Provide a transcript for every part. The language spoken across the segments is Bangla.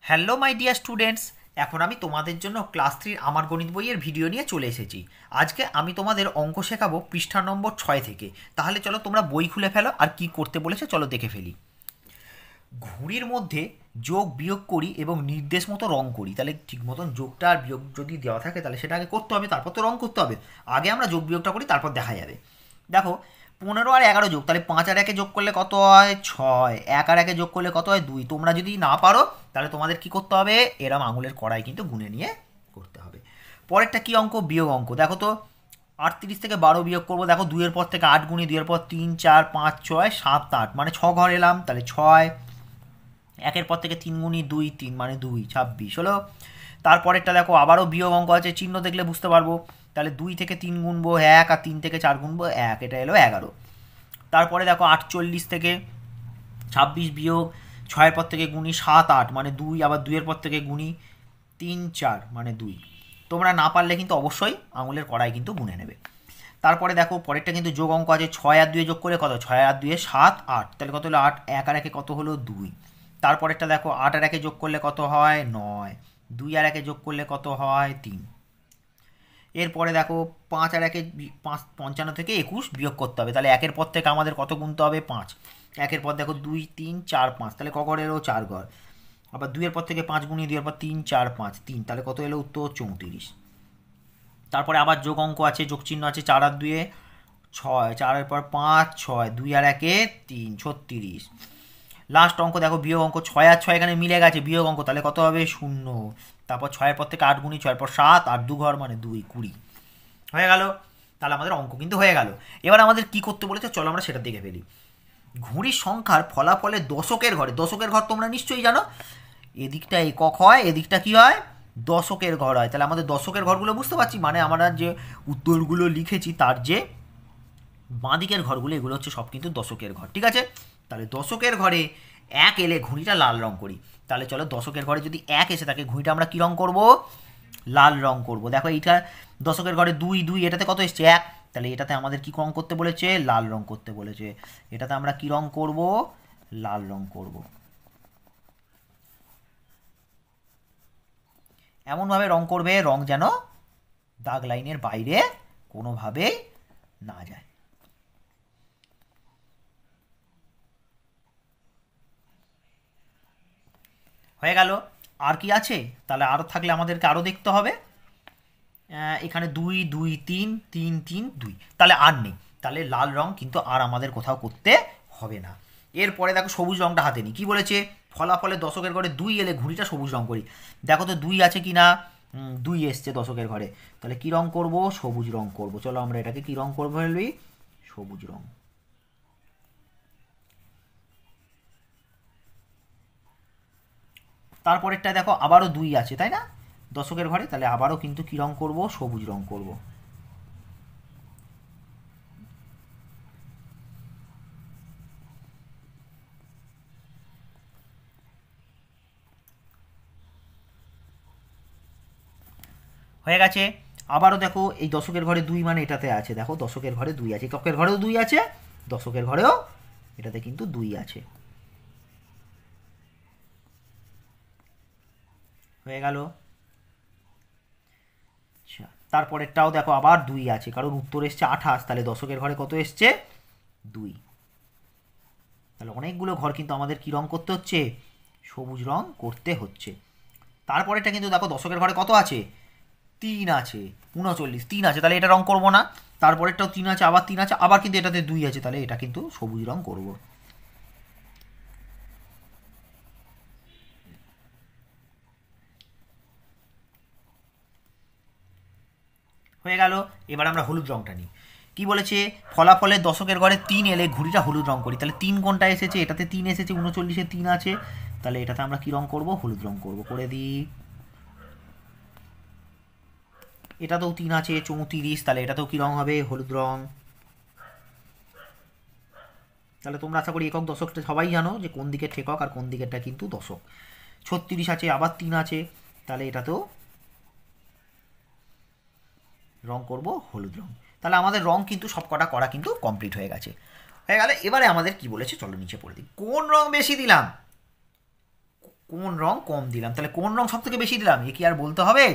হ্যালো মাই ডিয়ার স্টুডেন্টস, এখন আমি তোমাদের জন্য ক্লাস 3 আমার গণিত বইয়ের ভিডিও নিয়ে চলে এসেছি। আজকে আমি তোমাদের অঙ্ক শেখাবো পৃষ্ঠা নম্বর 6 থেকে। তাহলে চলো তোমরা বই খুলে ফেলো, আর কি করতে বলেছে চলো দেখে ফেলি। ঘুড়ির মধ্যে যোগ বিয়োগ করি এবং নির্দেশ মতো রং করি। তাহলে ঠিক মতন যোগটা আর বিয়োগ যদি দেওয়া থাকে তাহলে সেটা আগে করতে হবে, তারপর তো রং করতে হবে। আগে আমরা যোগ বিয়োগটা করি, তারপর দেখা যাবে। দেখো, 15 আর 11 যোগ, তাহলে 5 আর 1 যোগ করলে কত হয়? 6। 1 আর 1 যোগ করলে কত হয়? 2। তোমরা যদি না পারো তাহলে তোমাদের কি করতে হবে? এরম আঙুলের কড়াই কিন্তু গুনে নিয়ে করতে হবে। পরেরটা কি অঙ্ক? বিয়োগ অঙ্ক। দেখো তো, 38 থেকে 12 বিয়োগ করবো। দেখো, 2-এর পর থেকে 8 গুণি, 2-এর পর 3, 4, 5, 6, 7, 8 মানে 6 ঘর এলাম, তাহলে 6। 1-এর পর থেকে 3 গুণি 2, 3 মানে 2, 26 হলো। তারপরেরটা দেখো, আবারও বিয়োগ অঙ্ক আছে, চিহ্ন দেখলে বুঝতে পারবো। তাহলে 2 থেকে 3 গুনবো 1, আর 3 থেকে 4 গুনবো 1, এটা এলো 11। তারপরে দেখো, 48 থেকে 26 বিয়োগ 6-এর পর থেকে গুণি 7, 8 মানে 2, আবার 2-এর পর থেকে গুণি 3, 4 মানে 2। তোমরা না পারলে কিন্তু অবশ্যই আঙুলের কড়াই কিন্তু গুনে নেবে। তারপরে দেখো, পরেরটা কিন্তু যোগ অঙ্ক আছে। 6 আর 2 যোগ করলে কত? 6 আর 2 7, 8, তাহলে কত হলো? 8। 1 আর 1 কত হলো? 2। তারপরেরটা দেখো, 8 আর 1 যোগ করলে কত হয়? 9। 2 আর 1 যোগ করলে কত হয়? 3। এরপরে দেখো, 5 আর 1 55 থেকে 21 বিয়োগ করতে হবে। তাহলে 1-এর পর থেকে আমাদের কত গুনতে হবে? 5। 1-এর পর দেখো 2, 3, 4, 5, তাহলে ক ঘর এলো? 4 ঘর। আবার 2-এর পর থেকে 5 গুণিয়ে 2-এর পর 3, 4, 5, 3, তাহলে কত এলো? উত্তর 34। তারপরে আবার যোগ অঙ্ক আছে, যোগ চিহ্ন আছে। 4 আর 2 6, 4-এর পর 5, 6, 2 আর 1 3, 36। লাস্ট অঙ্ক দেখো, বিয়োগ অঙ্ক। 6 আর 6 এখানে মিলে গেছে, বিয়োগ অঙ্ক, তাহলে কত হবে? 0। তারপর 6-এর পর থেকে 8 গুণি, 6-এর পর 7, 8 2 ঘর মানে 2, 20 হয়ে গেল। তাহলে আমাদের অঙ্ক কিন্তু হয়ে গেল। এবার আমাদের কি করতে বলেছে চলো আমরা সেটা দেখে ফেলি। ঘুড়ির সংখ্যার ফলাফলে দশকের ঘরে, দশকের ঘর তোমরা নিশ্চয়ই জানো, এদিকটা একক হয়, এদিকটা কি হয়? দশকের ঘর হয়। তাহলে আমাদের দশকের ঘরগুলো বুঝতে পারছি, মানে আমরা যে উত্তরগুলো লিখেছি তার যে বাঁদিকের ঘরগুলো, এগুলো হচ্ছে সব কিন্তু দশকের ঘর, ঠিক আছে? তাহলে দশকের ঘরে 1 এলে ঘুড়িটা লাল রং করি। তাহলে চলো, দশকের ঘরে যদি 1 এসে থাকে, ঘুড়িটা আমরা কী রং করবো? লাল রং করব। দেখো, এইটা দশকের ঘরে 2, 2, এটাতে কত এসছে? 1। তাহলে এটাতে আমাদের কী রং করতে বলেছে? লাল রং করতে বলেছে। এটাতে আমরা কী রং করব? লাল রং করব। এমনভাবে রং করবে, রং যেন দাগ লাইনের বাইরে কোনোভাবেই না যায়। হয়ে গেল। আর কি আছে? তাহলে আরও থাকলে আমাদেরকে আরও দেখতে হবে। এখানে 2, 2, 3, 3, 3, 2, তাহলে আর নেই। তাহলে লাল রং কিন্তু আর আমাদের কোথাও করতে হবে না। এরপরে দেখো, সবুজ রংটা হাতে নিই। কী বলেছে? ফলাফলে দশকের ঘরে 2 এলে ঘুড়িটা সবুজ রং করি। দেখো তো 2 আছে কি না? 2 এসছে দশকের ঘরে। তাহলে কী রং করব? সবুজ রং করব। চলো আমরা এটাকে কী রং করবো? ফেলবি সবুজ রং। তারপরেরটা দেখো, আবারও 2 আছে, তাই না? দশকের ঘরে, তাহলে আবারও কিন্তু কী রং করব? সবুজ রং করব। হয়ে গেছে। আবারও দেখো, এই দশকের ঘরে 2 মানে এটাতে আছে। দেখো, দশকের ঘরে 2 আছে, এককের ঘরেও 2 আছে, দশকের ঘরেও এটাতে কিন্তু 2 আছে। হয়ে গেল। আচ্ছা, তারপরেরটাও দেখো, আবার 2 আছে, কারণ উত্তর এসছে 28, তাহলে দশকের ঘরে কত এসছে? 2। তাহলে অনেকগুলো ঘর কিন্তু আমাদের কী রং করতে হচ্ছে? সবুজ রং করতে হচ্ছে। তারপরেরটা কিন্তু দেখো, দশকের ঘরে কত আছে? 3 আছে। 39, 3 আছে, তাহলে এটা রং করবো না। তারপরেরটাও 3 আছে, আবার 3 আছে, আবার কিন্তু এটাতে 2 আছে, তাহলে এটা কিন্তু সবুজ রং করব। হয়ে গেল। এবার আমরা হলুদ রংটা নিই। কি বলেছে? ফলাফলে দশকের ঘরে 3 এলে ঘুড়িটা হলুদ রং করি। তাহলে 3 কোনটা এসেছে? এটাতে 3 এসেছে, 39-এ 3 আছে, তাহলে এটাতে আমরা কী রং করব? হলুদ রং করব। করে দিই। এটাতেও 3 আছে, 34, তাহলে এটাতেও কী রং হবে? হলুদ রং। তাহলে তোমরা আশা করি একক দশকটা সবাই জানো যে কোন দিকের একক আর কোন দিকেরটা কিন্তু দশক। 36 আছে, আবার 3 আছে, তাহলে এটাতেও রং করব হলুদ রং। তাহলে আমাদের রং কিন্তু সব কটা করা কিন্তু কমপ্লিট হয়ে গেছে। হয়ে গেলে এবারে আমাদের কি বলেছে চলো নিচে পড়ে দিই। কোন রং বেশি দিলাম? কোন রং কম দিলাম, তাহলে কোন রং সব থেকে বেশি দিলাম এ কি আর বলতে হবে,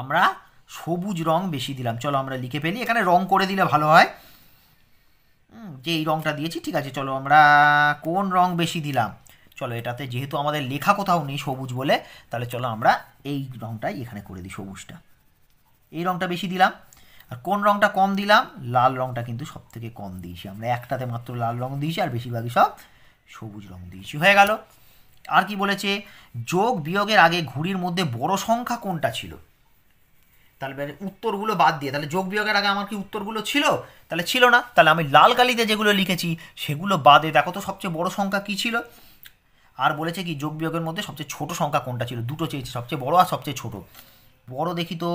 আমরা সবুজ রং বেশি দিলাম। চলো আমরা লিখে ফেলি, এখানে রং করে দিলে ভালো হয়, যে এই রংটা দিয়েছি ঠিক আছে। চলো আমরা কোন রং বেশি দিলাম, চলো এটাতে যেহেতু আমাদের লেখা কোথাও নেই সবুজ বলে, তাহলে চলো আমরা এই রংটাই এখানে করে দিই, সবুজটা, এই রংটা বেশি দিলাম। আর কোন রংটা কম দিলাম, লাল রংটা কিন্তু সব থেকে কম দিয়েছি আমরা, একটাতে মাত্র লাল রং দিয়েছি আর বেশিরভাগই সব সবুজ রং দিয়েছি। হয়ে গেল। আর কি বলেছে, যোগ বিয়োগের আগে ঘুড়ির মধ্যে বড় সংখ্যা কোনটা ছিল, তাহলে উত্তরগুলো বাদ দিয়ে, তাহলে যোগ বিয়োগের আগে আমার কি উত্তরগুলো ছিল, তাহলে ছিল না, তাহলে আমি লাল কালিতে যেগুলো লিখেছি সেগুলো বাদে দেখো তো সবচেয়ে বড় সংখ্যা কী ছিল। আর বলেছে কি যোগ বিয়োগের মধ্যে সবচেয়ে ছোট সংখ্যা কোনটা ছিল, দুটো চেয়েছে, সবচেয়ে বড় আর সবচেয়ে ছোট। বড় দেখি তো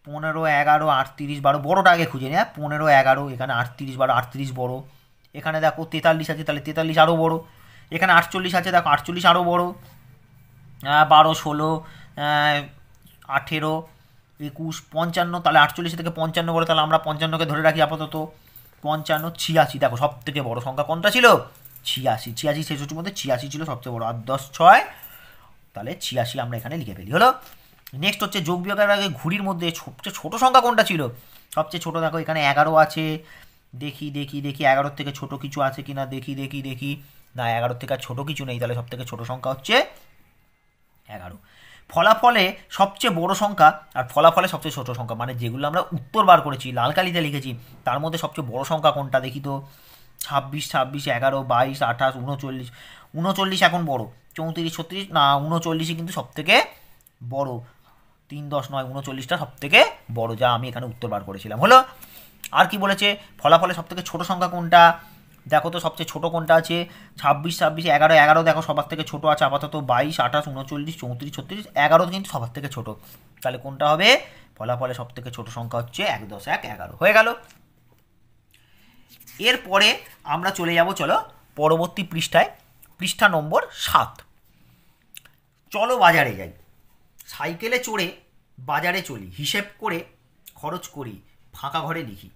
15, 11, 38, 12, বড়োটা আগে খুঁজে নিয়ে, 15, 11, এখানে 38, 12, 38 বড়, এখানে দেখো 43 আছে, তাহলে 43 আরও বড়, এখানে 48 আছে, দেখো 48 আরও বড়, 12, 16, 18, 21, 55, তাহলে 48 থেকে 55 বড়, তাহলে আমরা 55কে ধরে রাখি আপাতত, 55, 86, দেখো সব থেকে বড় সংখ্যা কোনটা ছিল, 86, 86, 66 মধ্যে 86 ছিল সবচেয়ে বড়, আর 10, 6, তাহলে 86 আমরা এখানে লিখে ফেলি, হলো। নেক্সট হচ্ছে যোগ বিয়োগের আগে ঘুড়ির মধ্যে সবচেয়ে ছোট সংখ্যা কোনটা ছিল, সবচেয়ে ছোট দেখো এখানে 11 আছে, দেখি দেখি দেখি 11 থেকে ছোট কিছু আছে কিনা, দেখি দেখি দেখি, না 11 থেকে আর ছোট কিছু নেই, তাহলে সব থেকে ছোট সংখ্যা হচ্ছে 11। ফলাফলে সবচেয়ে বড় সংখ্যা আর ফলাফলে সবচেয়ে ছোট সংখ্যা, মানে যেগুলো আমরা উত্তর বার করেছি লাল কালিতে লিখেছি তার মধ্যে সবচেয়ে বড় সংখ্যা কোনটা দেখি তো, 26, 26, 11, 22, 28, 39, 39 এখন বড়, 34, 36, না 39ই কিন্তু সব থেকে বড়, 3, 10, 9, 39টা সব থেকে বড়, যা আমি এখানে উত্তর বার করেছিলাম, হলো। আর কি বলেছে, ফলাফলে সব থেকে ছোট সংখ্যা কোনটা, দেখো তো সবচেয়ে ছোট কোনটা আছে, 26, 26, 11, 11 দেখো সবার থেকে ছোট আছে আপাতত, 22, 28, 39, 34, 36, 11 কিন্তু সবার থেকে ছোট, তাহলে কোনটা হবে, ফলাফলে সব থেকে ছোট সংখ্যা হচ্ছে 1, 10, 1, 11, হয়ে গেল। এরপরে আমরা চলে যাব, চলো পরবর্তী পৃষ্ঠায়, পৃষ্ঠা নম্বর 7। চলো বাজারে যাই, সাইকেলে চড়ে বাজারে চলি, হিসেব করে খরচ করি, ফাঁকা ঘরে লিখি।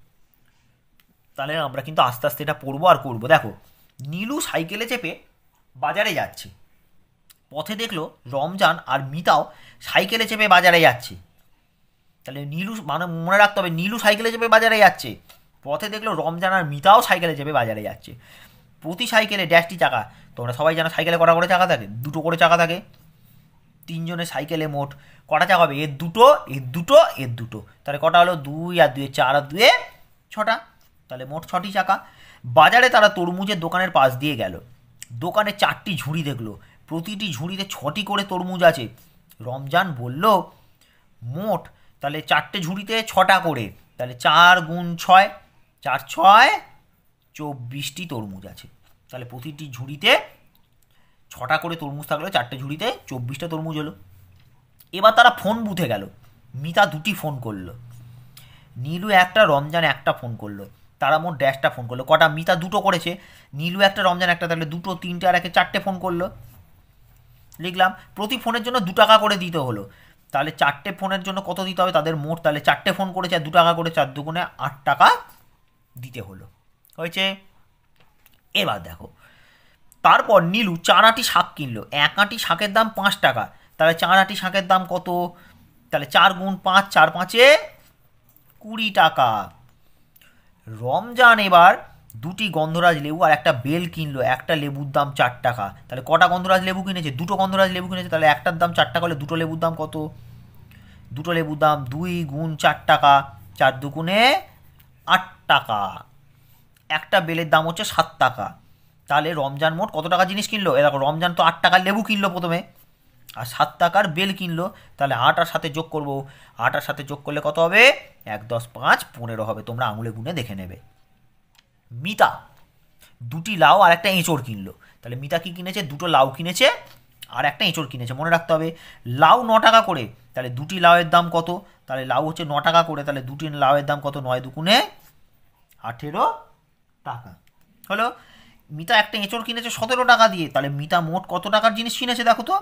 তাহলে আমরা কিন্তু আস্তে আস্তে এটা পড়বো আর করবো। দেখো, নীলু সাইকেলে চেপে বাজারে যাচ্ছে, পথে দেখলো রমজান আর মিতাও সাইকেলে চেপে বাজারে যাচ্ছে, তাহলে নীলু, মানে মনে রাখতে হবে নীলু সাইকেলে চেপে বাজারে যাচ্ছে, পথে দেখলো রমজান আর মিতাও সাইকেলে চেপে বাজারে যাচ্ছে। প্রতি সাইকেলে ড্যাশটি চাকা, তোমরা সবাই জানো সাইকেলে কটা করে চাকা থাকে, দুটো করে চাকা থাকে, তিনজনের সাইকেলে মোট কটা চাকা হবে, এর দুটো, এর দুটো, এর দুটো, তাহলে কটা হলো, 2 আর 2, 4 আর 2, 6টা, তাহলে মোট 6টি চাকা। বাজারে তারা তরমুজের দোকানের পাশ দিয়ে গেল, দোকানে 4টি ঝুড়ি দেখলো, প্রতিটি ঝুড়িতে 6টি করে তরমুজ আছে। রমজান বলল মোট, তাহলে 4টে ঝুড়িতে 6টা করে, তাহলে 4 গুণ 6, 4, 6, 24টি তরমুজ আছে, তাহলে প্রতিটি ঝুড়িতে 6টা করে তরমুজ থাকলে 4টে ঝুড়িতে 24টা তরমুজ হলো। এবার তারা ফোন বুথে গেল, মিতা 2টি ফোন করলো, নীলু একটা, রমজান একটা ফোন করলো, তারা মোট ড্যাশটা ফোন করলো, কটা, মিতা 2টো করেছে, নীলু একটা, রমজান একটা, তাহলে 2, 3 আর 1, 4টে ফোন করলো, লিখলাম। প্রতি ফোনের জন্য 2 টাকা করে দিতে হলো, তাহলে 4টে ফোনের জন্য কত দিতে হবে তাদের মোট, তাহলে 4টে ফোন করেছে আর 2 টাকা করে, 4 দুগুণে 8 টাকা দিতে হলো, হয়েছে। এবার দেখো, তারপর নীলু 4 আঁটি শাক কিনলো, 1 আঁটি শাকের দাম 5 টাকা, তাহলে 4 আঁটি শাকের দাম কত, তাহলে 4 গুণ 5, 4 5-এ 20 টাকা। রমজান এবার 2টি গন্ধরাজ লেবু আর একটা বেল কিনলো, একটা লেবুর দাম 4 টাকা, তাহলে কটা গন্ধরাজ লেবু কিনেছে, 2টো গন্ধরাজ লেবু কিনেছে, তাহলে একটার দাম 4 টাকা হলে 2টো লেবুর দাম কত, 2টো লেবুর দাম 2 গুণ 4 টাকা, 4 দুগুণে 8 টাকা, একটা বেলের দাম হচ্ছে 7 টাকা, তাহলে রমজান মোট কত টাকা জিনিস কিনলো, এ দেখো রমজান তো 8 টাকার লেবু কিনলো প্রথমে, আর 7 টাকার বেল কিনলো, তাহলে 8 আর সাথে যোগ করবো, 8 আর সাথে যোগ করলে কত হবে, 1, 10, 5, 15 হবে, তোমরা আঙুলে গুনে দেখে নেবে। মিতা 2টি লাউ আর একটা এঁচড় কিনলো, তাহলে মিতা কি কিনেছে, 2টো লাউ কিনেছে আর একটা এঁচড় কিনেছে, মনে রাখতে হবে লাউ 9 টাকা করে, তাহলে 2টি লাউয়ের দাম কত, তাহলে লাউ হচ্ছে 9 টাকা করে, তাহলে 2টি লাউয়ের দাম কত, 9 দুগুণে 18 টাকা, হলো। মিতা একটা এঁচড় কিনেছে 17 টাকা দিয়ে, তাহলে মিতা মোট কত টাকার জিনিস কিনেছে দেখো তো,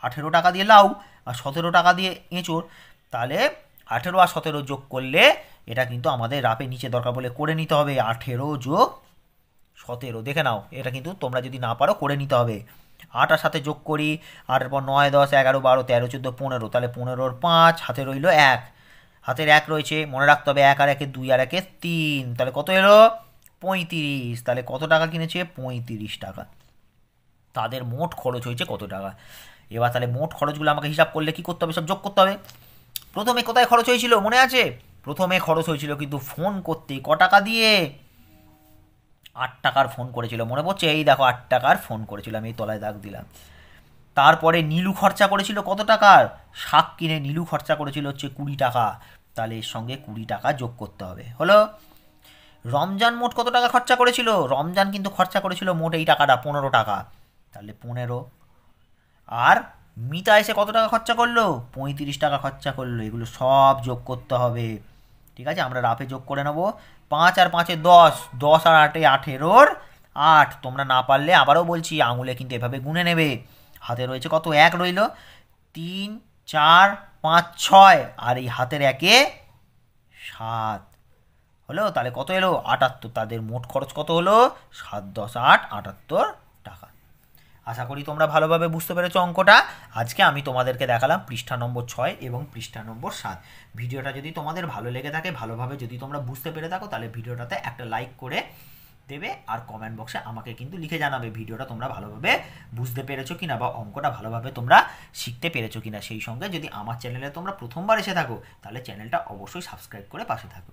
18 টাকা দিয়ে লাউ আর 17 টাকা দিয়ে এঁচড়, তাহলে 18 আর 17 যোগ করলে এটা কিন্তু আমাদের রাপে নিচে দরকার বলে করে নিতে হবে, 18 যোগ 17, দেখে নাও, এটা কিন্তু তোমরা যদি না পারো করে নিতে হবে। 8 আর সাথে যোগ করি, 8-এর পর 9, 10, 11, 12, 13, 14, 15, তাহলে 15-র 5, হাতে রইল 1, হাতের 1 রয়েছে, মনে রাখতে হবে 1 আর 1-এ 2 আর 1-এ 3, তাহলে কত এলো 35, তাহলে কত টাকা কিনেছে 35 টাকা। তাদের মোট খরচ হয়েছে কত টাকা। এবার তাহলে মোট খরচগুলো আমাকে হিসাব করলে কী করতে হবে, সব যোগ করতে হবে। প্রথমে কোথায় খরচ হয়েছিল মনে আছে? প্রথমে খরচ হয়েছিল কিন্তু ফোন করতে, ক টাকা দিয়ে? 8 টাকার ফোন করেছিল, মনে পড়ছে? এই দেখো 8 টাকার ফোন করেছিলাম, এই তলায় দাগ দিলাম। তারপরে নীলু খরচা করেছিল কত টাকার? শাক কিনে নীলু খরচা করেছিল হচ্ছে 20 টাকা, তাহলে এর সঙ্গে 20 টাকা যোগ করতে হবে, হলো। রমজান মোট কত টাকা খরচা করেছিল? রমজান কিন্তু খরচা করেছিল মোট এই টাকাটা 15 টাকা, তাহলে 15। আর মিতা এসে কত টাকা খরচা করলো? 35 টাকা খরচা করলো। এগুলো সব যোগ করতে হবে, ঠিক আছে? আমরা রাফে যোগ করে নেব। 5 আর 5-এ 10, 10 আর 8-এ 18-র 8। তোমরা না পারলে আবারও বলছি, আঙুলে কিন্তু এভাবে গুনে নেবে। হাতে রয়েছে কত? 1 রইল, 3, 4, 5, 6, আর এই হাতের 1-এ 7 হলো। তাহলে কত এলো? 78। তাদের মোট খরচ কত হলো? 7, 10, 8, 78 টাকা। আশা করি তোমরা ভালোভাবে বুঝতে পেরেছো অঙ্কটা। আজকে আমি তোমাদেরকে দেখালাম পৃষ্ঠা নম্বর 6 এবং পৃষ্ঠা নম্বর 7। ভিডিওটা যদি তোমাদের ভালো লেগে থাকে, ভালোভাবে যদি তোমরা বুঝতে পেরে থাকো, তাহলে ভিডিওটাতে একটা লাইক করে দেবে, আর কমেন্ট বক্সে আমাকে কিন্তু লিখে জানাবে ভিডিওটা তোমরা ভালোভাবে বুঝতে পেরেছো কিনা, বা অঙ্কটা ভালোভাবে তোমরা শিখতে পেরেছো কিনা। সেই সঙ্গে যদি আমার চ্যানেলে তোমরা প্রথমবার এসে থাকো, তাহলে চ্যানেলটা অবশ্যই সাবস্ক্রাইব করে পাশে থাকো।